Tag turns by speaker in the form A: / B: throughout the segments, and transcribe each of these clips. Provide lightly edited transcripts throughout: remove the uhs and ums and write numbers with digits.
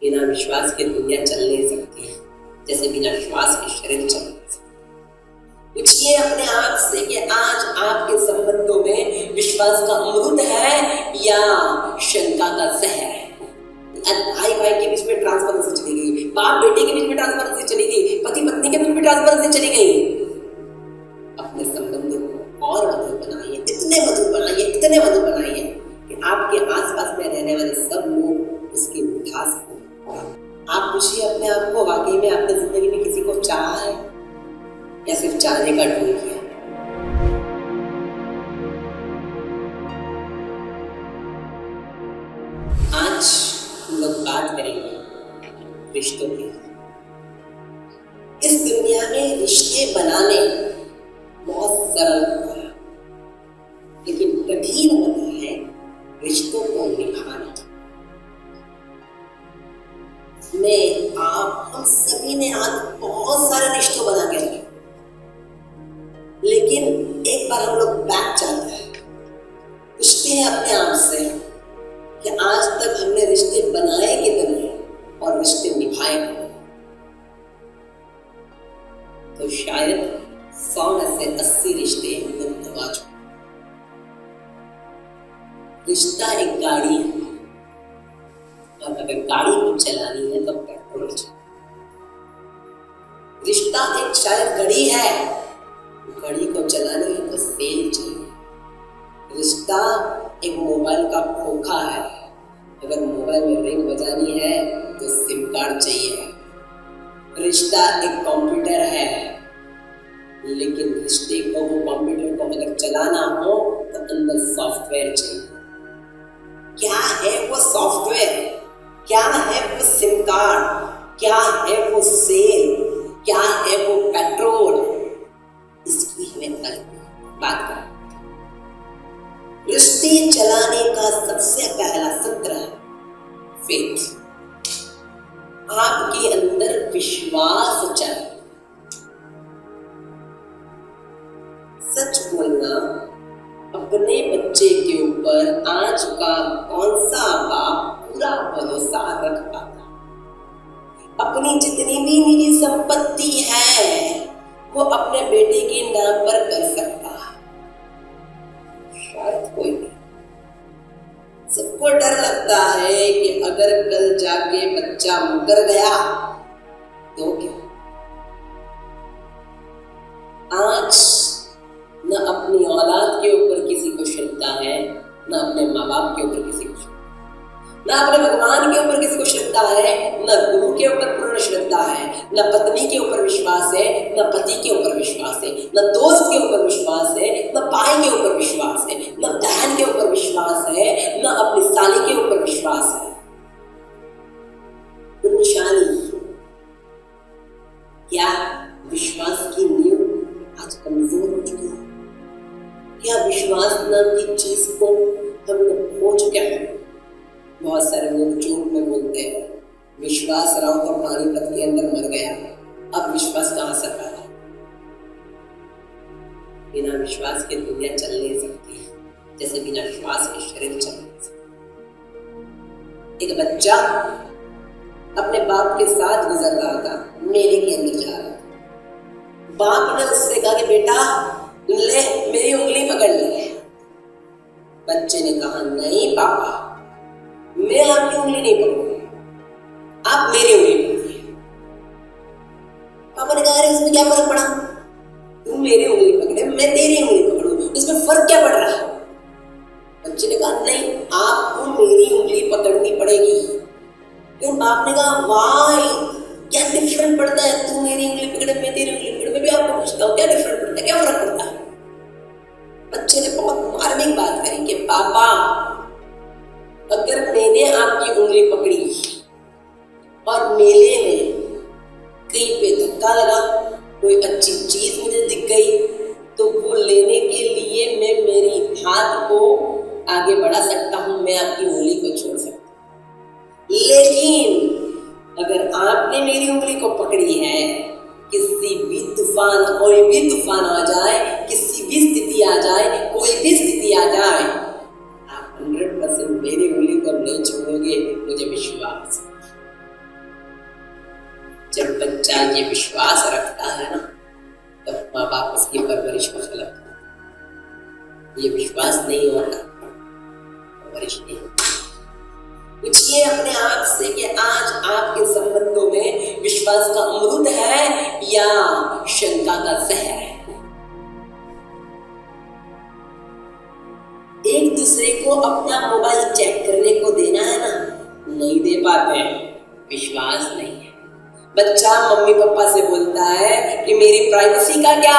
A: बिना विश्वास के दुनिया चल नहीं सकती, जैसे बिना श्वास के शरीर चल नहीं सकता। पूछिए अपने आप से कि आज आपके संबंधों में विश्वास का अमृत है या शंका का जहर है। भाई भाई के बीच में ट्रांसपेरेंसी चली गई, बाप बेटे के बीच में ट्रांसपेरेंसी चली गई, पति पत्नी के बीच में ट्रांसपेरेंसी चली गई। अपने संबंधों को और मधुर बनाइए, इतने मधुर बनाइए, इतने मधुर बनाइए कि आपके आसपास में रहने वाले सब लोग उसकी मिठास को। आप पूछिए अपने आप को, वाकई में आपने जिंदगी में किसी को चाहा है या सिर्फ चाहने का ढोंग किया? आज हम लोग बात करेंगे रिश्तों की। इस दुनिया में रिश्ते बनाने बहुत सरल होता है, लेकिन कठिन होता है रिश्तों को निभाना। हम सभी ने आज बहुत सारे रिश्ते बना के रखे, लेकिन एक बार हम लोग बैक जाते हैं, पूछते हैं अपने आप से कि आज तक हमने रिश्ते बनाए कितने और रिश्ते निभाए कितने? तो शायद 100 में से 80 रिश्ते हम लोग निभा चुके। रिश्ता एक गाड़ी है, और अगर गाड़ी को चलानी है तो पेट्रोल चाहिए। रिश्ता एक शायद घड़ी है, घड़ी को चलानी है तो तेल चाहिए। रिश्ता एक मोबाइल का खोखा है, अगर मोबाइल में रिंग बजानी है तो सिम कार्ड चाहिए। रिश्ता एक कंप्यूटर है, लेकिन रिश्ते को, वो कंप्यूटर को अगर चलाना हो तो अंदर सॉफ्टवेयर चाहिए। क्या है वो सॉफ्टवेयर? क्या है वो सिम कार्ड? क्या है वो सेल? क्या है वो पेट्रोल? इसकी हमें बात करें। रिश्ते चलाने का सबसे पहला सूत्र है फेथ। आपके अंदर विश्वास चाहिए। सच बोलना, अपने बच्चे के ऊपर आज का कौन सा बाप पूरा भरोसा रख पाता? अपनी जितनी भी निजी संपत्ति है वो अपने बेटे के नाम पर कर सकता है? शायद कोई नहीं। सबको डर लगता है कि अगर कल जाके बच्चा मुकर गया तो क्या? आज न अपनी औलाद के ऊपर किसी को श्रद्धा है, न अपने माँ बाप के ऊपर किसी को, न अपने भगवान के ऊपर किसी को श्रद्धा है, न गुरु के ऊपर पूर्ण श्रद्धा है, न पत्नी के ऊपर विश्वास है, न पति के ऊपर विश्वास है, न दोस्त के ऊपर विश्वास है, न भाई के ऊपर विश्वास है, न बहन के ऊपर विश्वास है, न अपनी साली के ऊपर विश्वास है। तो निशानी क्या? विश्वास की नींव आज कमजोर हो चुकी है। क्या विश्वास नाम की चीज को हम लोग खो चुके हैं? बहुत सारे लोग झूठ में बोलते हैं, विश्वास राव तो पानीपत के अंदर मर गया, अब विश्वास कहां से पैदा? बिना विश्वास के दुनिया चल नहीं सकती, जैसे बिना श्वास के शरीर चल नहीं सकता। एक बच्चा अपने बाप के साथ गुजर रहा था, मेले के अंदर जा रहा था। बाप ने उससे कहा कि बेटा ले मेरी उंगली पकड़ ले। बच्चे ने कहा नहीं पापा, मैं आपकी उंगली नहीं पकड़ूंगा, आप मेरी उंगली पकड़िए। पापा ने कहा इसमें क्या फर्क पड़ा? तुम मेरी उंगली पकड़े, मैं तेरी उंगली पकड़ूं, इसमें फर्क क्या पड़ रहा है? बच्चे ने कहा नहीं, आपको मेरी उंगली पकड़नी पड़ेगी। लेकिन बाप ने कहा वाई, क्या डिफरेंट पड़ता है? तू मेरी उंगली पकड़े, मैं तेरी उंगली पकड़े, मैं भी आपको पूछता हूँ क्या डिफरेंट पड़ता है, क्या फर्क पड़ता है? बच्चे ने बहुत मार्मिक बात करी कि पापा, अगर मैंने आपकी उंगली पकड़ी और मेले में कहीं पे धक्का लगा, कोई अच्छी चीज मुझे दिख गई, तो वो लेने के लिए मैं मेरी हाथ को आगे बढ़ा सकता हूं, मैं आपकी उंगली को छोड़ सकता हूं। लेकिन अगर आपने मेरी उंगली को पकड़ी है, किसी भी तूफान, कोई भी तूफान आ जाए, किसी भी स्थिति आ जाए, कोई भी स्थिति आ जाए, 100% मेरी उंगली को नहीं छोड़ोगे, मुझे विश्वास। बच्चा ये विश्वास रखता है ना, तब माँ बाप उसकी परवरिश को चलाता है। ये विश्वास नहीं होता, परवरिश नहीं होती। पूछिए अपने आप से कि आज आपके संबंधों में विश्वास का अमृत है या शंका का जहर है। एक दूसरे को अपना मोबाइल चेक करने को देना है ना, नहीं दे पाते हैं, विश्वास नहीं है। बच्चा मम्मी पापा से बोलता है कि मेरी प्राइवेसी का क्या।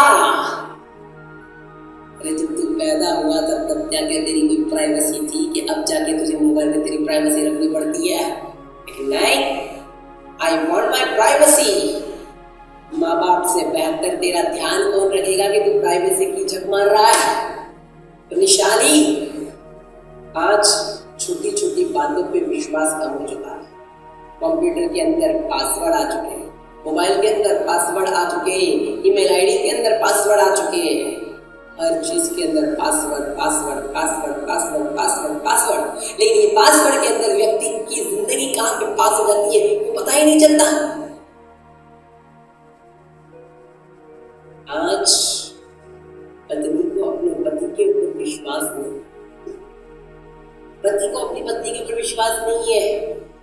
A: अरे जब तू पैदा हुआ तब क्या तेरी कोई प्राइवेसी थी कि अब जाके तुझे मोबाइल में तेरी प्राइवेसी रखनी पड़ती है? लेकिन नहीं, आई वॉन्ट माई प्राइवेसी। माँ बाप से बेहतर तेरा ध्यान कौन रखेगा कि तू प्राइवेसी की झक मार रहा है? तो निशानी, आज छोटी छोटी बातों पे विश्वास कम हो चुका है। कंप्यूटर के अंदर पासवर्ड आ चुके हैं, मोबाइल के अंदर पासवर्ड आ चुके हैं, ईमेल आईडी के अंदर पासवर्ड आ चुके हैं, हर चीज के अंदर password password password password password password. लेकिन ये पासवर्ड के अंदर व्यक्ति की जिंदगी कहां पे पास हो जाती है वो पता ही नहीं चलता। आज पत्नी को अपने पति के ऊपर विश्वास नहीं, पति को अपनी पत्नी के ऊपर विश्वास नहीं है,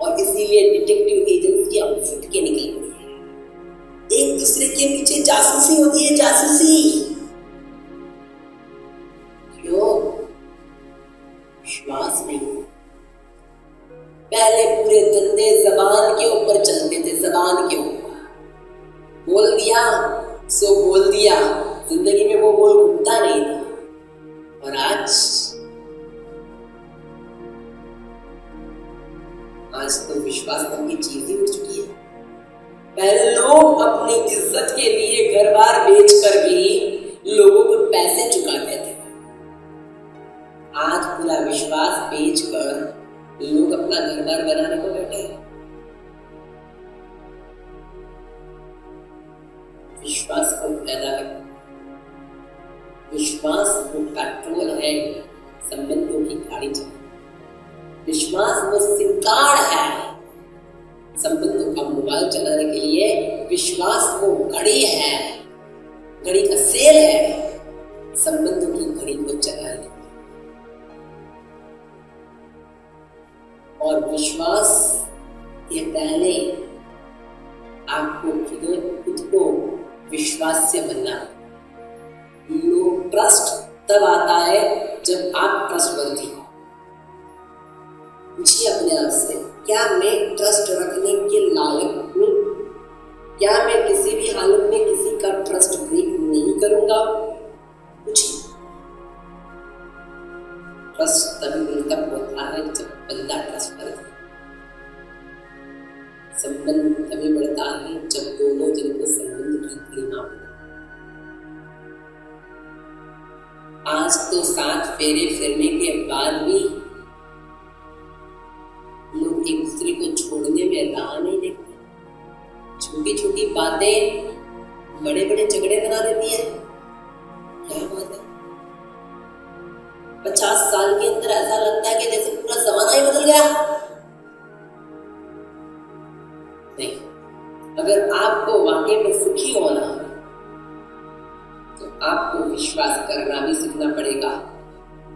A: और इसीलिए डिटेक्टिव एजेंसी अब फुट के निकल पड़ी है। एक दूसरे के पीछे जासूसी होती है, जासूसी। क्यों? विश्वास नहीं। पहले पूरे धंधे जबान के ऊपर चलते थे, जबान के ऊपर बोल दिया सो बोल दिया, जिंदगी में वो बोल घूमता नहीं था। और आज तो विश्वास नाम की चीज ही उठ चुकी है। पहले लोग अपनी इज्जत के लिए घर बार बेचकर भी लोगों को पैसे चुकाते थे, आज पूरा विश्वास बेचकर लोग अपना घर बार बनाने को बैठे। विश्वास को पैदा करना, विश्वास वो पेट्रोल है संबंधों की गाड़ी चलाने, विश्वास वो सिक्काड़ है संबंधों का मोबाइल चलाने के लिए, विश्वास वो घड़ी है, घड़ी का सेल है संबंधों की घड़ी को चलाने के लिए। और विश्वास के पहले आपको खुद को विश्वास्य बनना। लोग ट्रस्ट तब आता है जब आप ट्रस्टवर्दी हो। पूछिए अपने आप से, क्या मैं ट्रस्ट रखने के लायक हूं? क्या मैं किसी भी हालत में किसी का ट्रस्ट ब्रेक नहीं करूंगा? पूछिए। ट्रस्ट तभी तब होता है जब बंदा ट्रस्ट करता है। संबंध तभी बढ़ता है जब दोनों जन को संबंध की गरिमा हो। आज तो 7 फेरे फिरने के बाद भी लोग एक दूसरे को छोड़ने में राह नहीं देखते। छोटी छोटी बातें बड़े बड़े झगड़े बना देती है। क्या बात है, 50 साल के अंदर ऐसा लगता है कि जैसे पूरा जमाना ही बदल गया। नहीं, अगर आपको वाकई में सुखी होना है तो आपको विश्वास करना भी सीखना पड़ेगा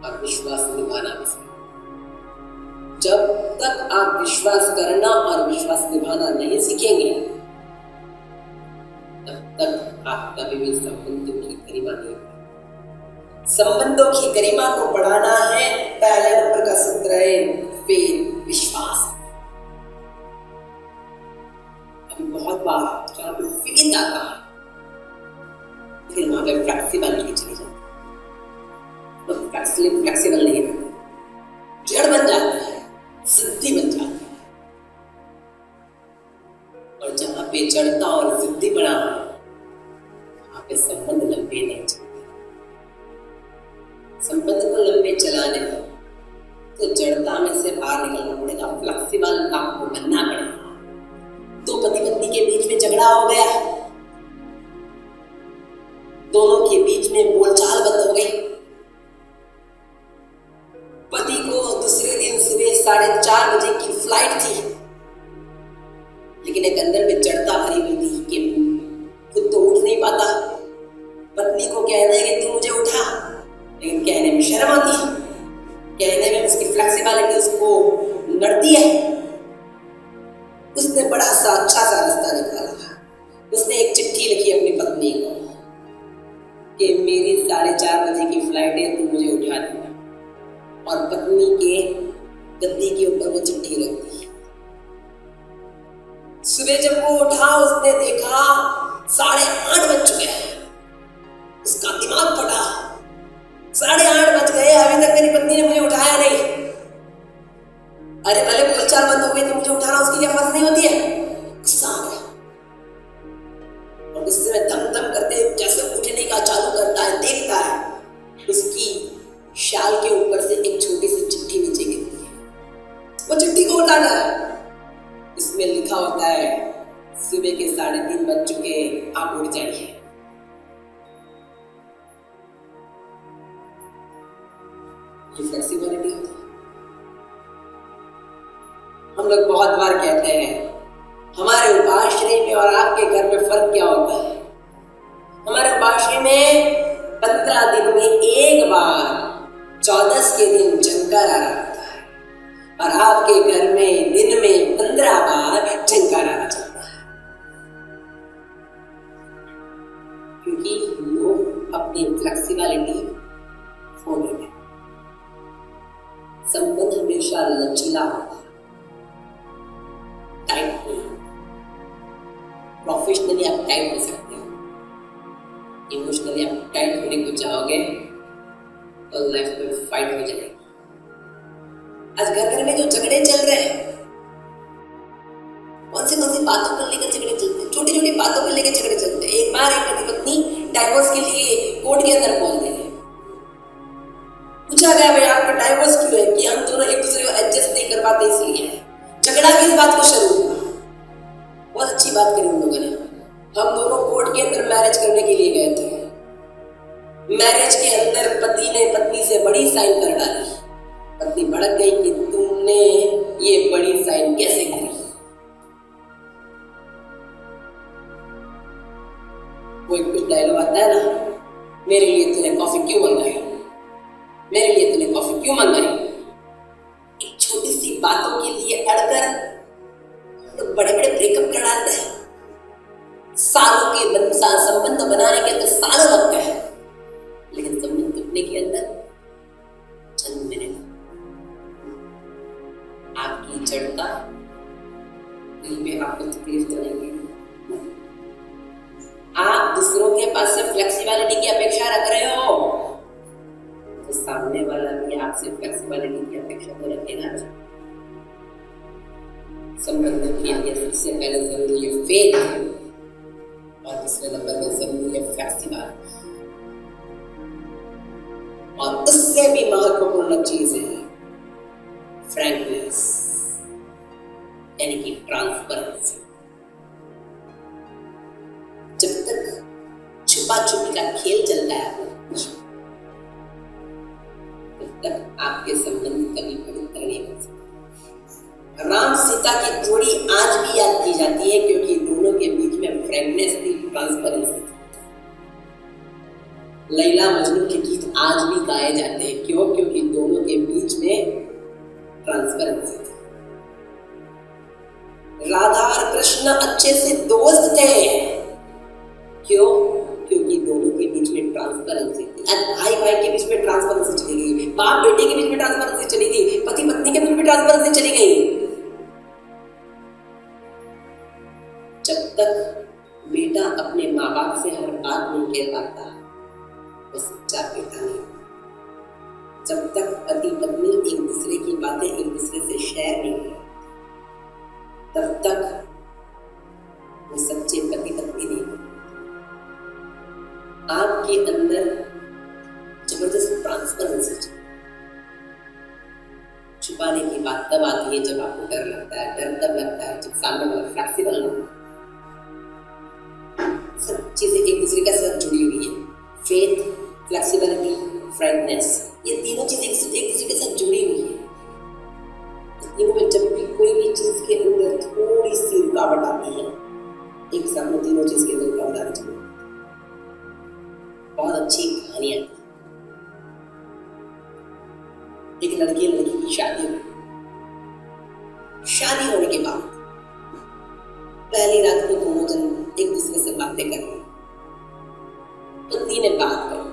A: और विश्वास निभाना भी सीखना। जब तक आप विश्वास करना और विश्वास निभाना नहीं सीखेंगे तब तक आप कभी भी संबंधों की गरिमा नहीं। संबंधों की गरिमा को बढ़ाना है, पहले नंबर का सूत्र है फेथ, विश्वास। अभी बहुत बार जहां पे फेथ आता है लेकिन वहां पे फ्लेक्सिबिलिटी चली जाती है, तो फ्लेक्सिबल नहीं रहता, जड़ बन जाता है, सिद्धि बन जाती है। और जहां पे जड़ता और सिद्धि बना वहां पे संबंध लंबे नहीं चलते। संबंध को लंबे चलाने तो जड़ता में से बाहर निकलना पड़ेगा, फ्लेक्सिबल आपको बनना पड़ेगा। दो पति पत्नी के बीच में झगड़ा हो गया, दोनों के बीच में बोलचाल बंद हो गई। पति को दूसरे दिन सुबह 4:30 बजे की फ्लाइट थी, लेकिन एक अंदर में जड़ता भरी हुई थी कि खुद तो उठ नहीं पाता, पत्नी को कहना है कि तू मुझे उठा, लेकिन कहने में शर्म आती है, कहने में उसकी फ्लेक्सिबिलिटी उसको नड़ती है। उसने बड़ा सा अच्छा सा रास्ता निकाला। उसने एक चिट्ठी लिखी अपनी पत्नी को कि मेरी 4:30 बजे की फ्लाइट है, तू मुझे उठा देना। और पत्नी के गद्दी के ऊपर वो चिट्ठी रख दी। सुबह जब वो उठा, उसने देखा 8:30 बज चुके हैं। उसका दिमाग फटा, 8:30 बज गए, अभी तक मेरी पत्नी ने मुझे उठाया नहीं। अरे भले बोलचाल बंद हो गई तो मुझे उठाना उसकी क्या फर्ज नहीं होती है। गुस्सा आ गया और गुस्से में दम दम करते जैसे उठने का चालू करता है, देखता है उसकी शाल के ऊपर से एक छोटी सी चिट्ठी नीचे गिरती है। वो चिट्ठी को उठाना है। इसमें लिखा होता है सुबह के 3:30 बज चुके, आप उठ जाइए। ये फ्लेक्सिबिलिटी होती है। हम लोग बहुत बार कहते हैं हमारे उपाश्रय में और आपके घर में फर्क क्या होता है। हमारे उपाश्रय में 15 दिन में एक बार 14 के दिन झंकार आ रहा होता है, और आपके घर में दिन में 15 बार झंकार आना चलता है। क्योंकि लोग अपनी फ्लेक्सिबिलिटी खो गए। संबंध हमेशा लचीला होता है, टाइट नहीं। प्रोफेशनली आप टाइट हो सकते हो, इमोशनली आप टाइट होने को चाहोगे तो लाइफ में फाइट हो जाएगी। आज घर घर में जो झगड़े चल रहे हैं, कौन सी बातों को लेकर झगड़े चलते हैं, छोटी छोटी बातों को लेकर झगड़े चलते हैं। एक बार एक पति पत्नी डाइवोर्स के लिए कोर्ट के अंदर पहुंच गए। पूछा गया भाई आपका डाइवोर्स क्यों है? कि हम दोनों एक दूसरे को एडजस्ट नहीं कर पाते इसलिए है। झगड़ा किस बात को शुरू हुआ? बहुत अच्छी बात करी उन लोगों ने। हम दोनों कोर्ट के अंदर मैरिज करने के लिए गए थे। मैरिज के अंदर पति ने पत्नी से बड़ी साइन कर डाली। पत्नी भड़क गई कि तुमने ये बड़ी साइन कैसे करी। कोई कुछ डायलॉग आता है ना, मेरे लिए तूने कॉफी क्यों मंगाई, मेरे लिए तूने कॉफी क्यों मंगाई। एक छोटी सी बातों के लिए अड़कर तो बड़े बड़े ब्रेकअप कर डालते हैं। सालों के संबंध बनाने के तो सालों लगते हैं, लेकिन संबंध टूटने के अंदर चंद मिनट। आपकी जड़ता दिल में आपको तकलीफ तो नहीं है। आप दूसरों के पास से फ्लेक्सिबिलिटी की अपेक्षा रख रहे हो तो सामने वाला भी आपसे फ्लेक्सिबिलिटी की अपेक्षा तो रखेगा। संबंध के लिए सबसे पहले जरूरी है फेथ, और दूसरे नंबर में जरूरी है फ्लेक्सिबिलिटी, और उससे भी महत्वपूर्ण चीज है फ्रैंकनेस, यानी कि ट्रांसपेरेंसी। जब तक छुपा छुपी का खेल चलता है तब तक आपके संबंध कभी पवित्र नहीं हो सकते। राम सीता की जोड़ी आज भी याद की जाती है क्योंकि दोनों के बीच में फ्रैंकनेस थी, ट्रांसपेरेंसी थी। लैला मजनू के गीत आज भी गाए जाते हैं। क्यों? क्योंकि दोनों के बीच में ट्रांसपेरेंसी थी। राधा और कृष्ण अच्छे से दोस्त थे। क्यों? क्योंकि दोनों के बीच में ट्रांसपेरेंसी थी। भाई भाई के बीच में ट्रांसपेरेंसी चली गई, बाप बेटे के बीच में ट्रांसपेरेंसी चली गई, पति पत्नी के बीच में ट्रांसपेरेंसी चली गई। जब तक बेटा अपने माँ बाप से हर बात नहीं कह पाता वो सच्चा बेटा नहीं। जब तक पति पत्नी एक दूसरे की बातें एक दूसरे से शेयर नहीं करते तब तक वो सच्चे पति पत्नी नहीं होते। आपके अंदर जबरदस्त ट्रांसपेरेंसी छुपाने की बात तब आती है जब आपको डर लगता है। डर तब लगता है जब सामने वाला फ्लेक्सिबल नहीं होता। सब चीजें एक दूसरे के साथ जुड़ी हुई है। फेथ, फ्लेक्सिबिलिटी, फ्रैंकनेस, ये तीनों चीजें एक दूसरे के साथ जुड़ी हुई है। तीनों में जब भी कोई भी चीज के अंदर थोड़ी सी रुकावट आती है, एक साथ में तीनों चीज के अंदर रुकावट आनी चाहिए। बहुत अच्छी कहानी आती है। एक लड़के लड़की की शादी हुई। शादी होने के बाद पहली रात को दोनों जन एक दूसरे से बातें कर रहे। पत्नी ने बात करी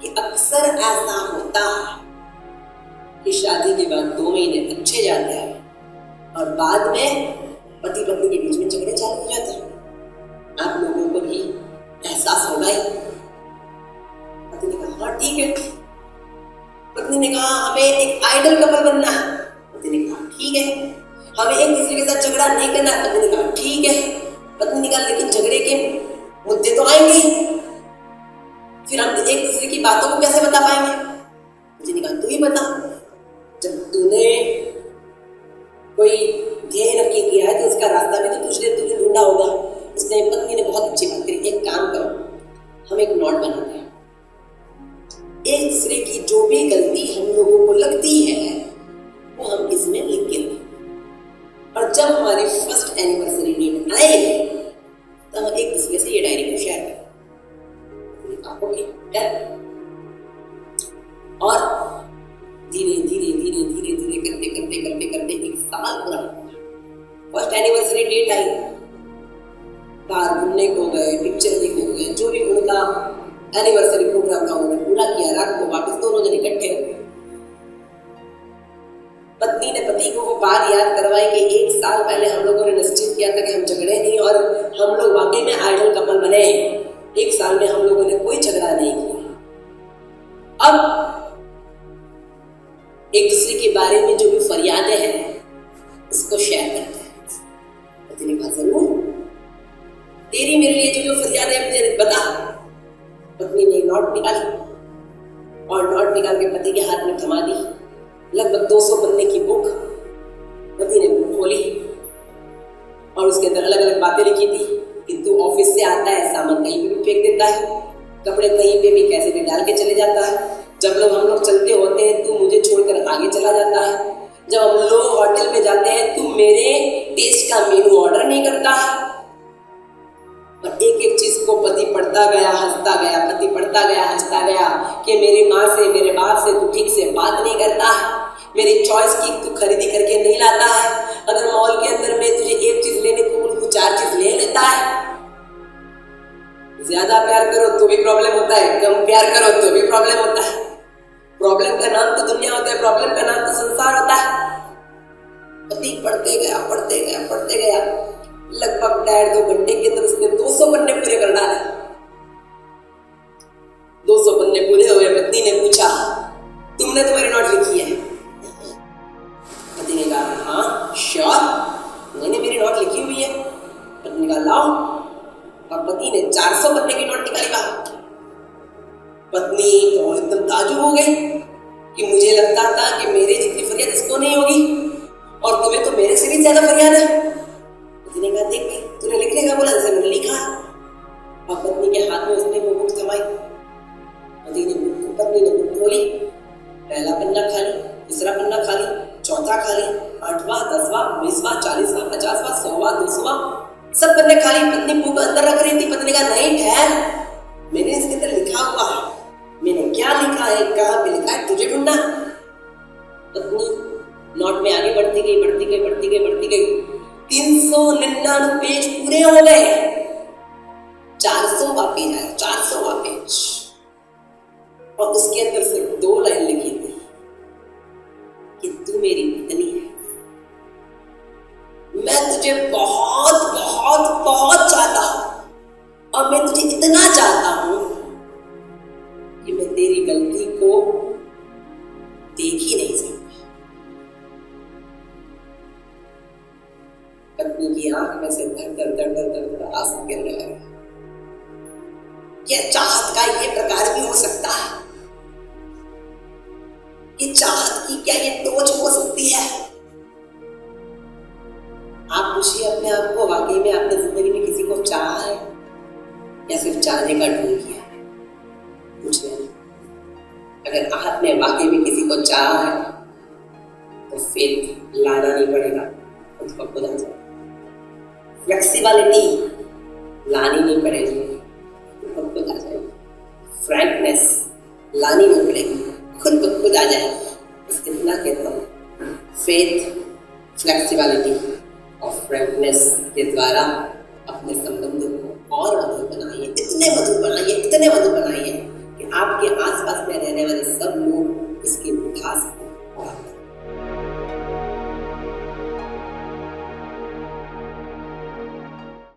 A: कि अक्सर ऐसा होता है कि शादी के बाद 2 महीने अच्छे जाते हैं और बाद में पति पत्नी के बीच में झगड़े चालू हो जाते हैं। आप लोगों को भी एहसास होगा ही। पति ने कहा हाँ ठीक है। पत्नी ने कहा हमें एक आइडल कपल बनना है। पति ने कहा ठीक है। हमें एक दूसरे के साथ झगड़ा नहीं करना है। पत्नी ने कहा ठीक है। पत्नी ने कहा लेकिन झगड़े के मुद्दे तो आएंगे, फिर हम एक दूसरे की बातों को कैसे बता पाएंगे? पति ने कहा तू ही बता। जब तूने कोई ध्येय नक्की किया है तो उसका रास्ता भी तो तुझे ढूंढना होगा। उसने पत्नी ने बहुत अच्छी बात करी, एक काम करो हम एक नोट बनाते हैं, एक दूसरे की जो भी गलती हम लोगों को लगती है वो हम इसमें लिख के रखें और जब हमारी फर्स्ट एनिवर्सरी डेट आएगी तो हम एक दूसरे से ये डायरी को शेयर करें। Okay done. और धीरे धीरे धीरे धीरे धीरे करते करते करते करते 1 साल पूरा फर्स्ट एनिवर्सरी डेट आई। बाहर घूमने को गए, पिक्चर देखने को गए, जो भी उनका एनिवर्सरी प्रोग्राम था उन्होंने पूरा किया। रात को वापस दोनों जन इकट्ठे हो गए। पत्नी ने पति को वो बात याद करवाई कि 1 साल पहले हम लोगों ने निश्चित किया था कि हम झगड़े नहीं और हम लोग वाकई में आइडल कपल बने। 1 साल में हम लोगों ने कोई झगड़ा नहीं किया। अब एक दूसरे के बारे में जो भी फरियादें हैं उसको शेयर करते हैं। पति ने कहा जरूर, तेरी मेरे लिए जो जो फरियादें मुझे बता। पत्नी ने नोट निकाली और नोट निकाल के पति के हाथ में थमा दी। लगभग 200 पन्ने की बुक। पति ने बुक खोली और उसके अंदर अलग अलग बातें लिखी थी कि तू ऑफिस से आता है, सामान कहीं भी फेंक देता है, कपड़े कहीं पे भी कैसे भी डाल के चले जाता है, जब हम लोग चलते होते हैं तू मुझे छोड़कर आगे चला जाता है, जब हम लोग होटल में जाते हैं तू मेरे टेस्ट का मेनू ऑर्डर नहीं करता है। और एक एक चीज को पति पढ़ता गया, हंसता गया, पति पढ़ता गया, हंसता गया कि मेरी माँ से मेरे बाप से तू ठीक से बात नहीं करता है, मेरी चॉइस की तू खरीदी करके नहीं लाता है, अगर मॉल के अंदर में तुझे एक चीज लेने को तू 4 चीज ले लेता है। ज्यादा प्यार करो तो भी प्रॉब्लम होता है, कम प्यार करो तो भी प्रॉब्लम होता है। प्रॉब्लम का नाम तो दुनिया होता है, प्रॉब्लम का नाम तो संसार होता है। पति पढ़ते गया पढ़ते गया पढ़ते गया। लगभग 1.5-2 घंटे के अंदर उसने 200 पन्ने पूरे कर डाले। 200 पन्ने पूरे हुए। पत्नी ने पूछा तुमने तुम्हारी नोट लिखी है? पति ने कहा हाँ श्योर, मैंने मेरी नोट लिखी हुई है। पत्नी ने कहा लाओ। और पति ने 400 पन्ने की नोट निकाली बाहर। पत्नी तो एकदम ताजुब हो गई कि मुझे लगता था कि मेरे जितनी फरियाद इसको नहीं होगी और तुम्हें तो मेरे से भी ज्यादा फरियाद है। पति ने कहा देख तूने लिख लेगा? बोला जैसे मैंने लिखा। और पत्नी के हाथ में उसने वो बुक थमाई। पत्नी ने बुक खोली, पहला पन्ना खाली, दूसरा पन्ना खाली, चौथा खाली, 8वां, 10वां, 20वां, 40वां, 50वां, 100वां, 200वां, सब पन्ने खाली। पत्नी बुक अंदर रख रही थी। पत्नी कहा नहीं ठहर, मैंने इसके अंदर लिखा हुआ है। मैंने क्या लिखा है, कहाँ पे लिखा है, तुझे ढूंढना। पत्नी नोट में आगे बढ़ती गई बढ़ती गई बढ़ती गई बढ़ती गई। 399 पेज पूरे हो गए। 400वां पेज आया, 400वां पेज। और उसके अंदर सिर्फ 2 लाइन लिखी थी कि तू मेरी पत्नी है, मैं तुझे बहुत बहुत बहुत चाहता हूं और मैं तुझे इतना चाहता हूं कि मैं तेरी गलती को देख ही नहीं सकता। पत्नी की आंख में से धड़ धड़ धड़ धड़ धड़ धड़ आंसू गिरने लगे। क्या चाहत का ये प्रकार भी हो सकता है? ये चाहत की क्या ये टोच हो सकती है? आप पूछिए अपने आप को, वाकई में आपने जिंदगी में किसी को चाहा है या सिर्फ चाहने का ढोंग किया है? पूछिए। अगर आपने वाकई में किसी को चाहा है तो फिर लाना नहीं पड़ेगा, खुद ब खुद आ जाएगा। फ्लेक्सिबिलिटी लानी नहीं पड़ेगी, खुद ब खुद आ जाएगी। फ्रैंकनेस लानी नहीं पड़ेगी, खुद ब खुद आ जाएगी। बस इतना कहता हूँ, फेथ, फ्लेक्सिबिलिटी और फ्रैंकनेस के द्वारा अपने संबंधों को और मधुर बनाइए, इतने मधुर बनाइए, इतने मधुर बनाइए कि आपके आसपास में रहने वाले सब लोग इसकी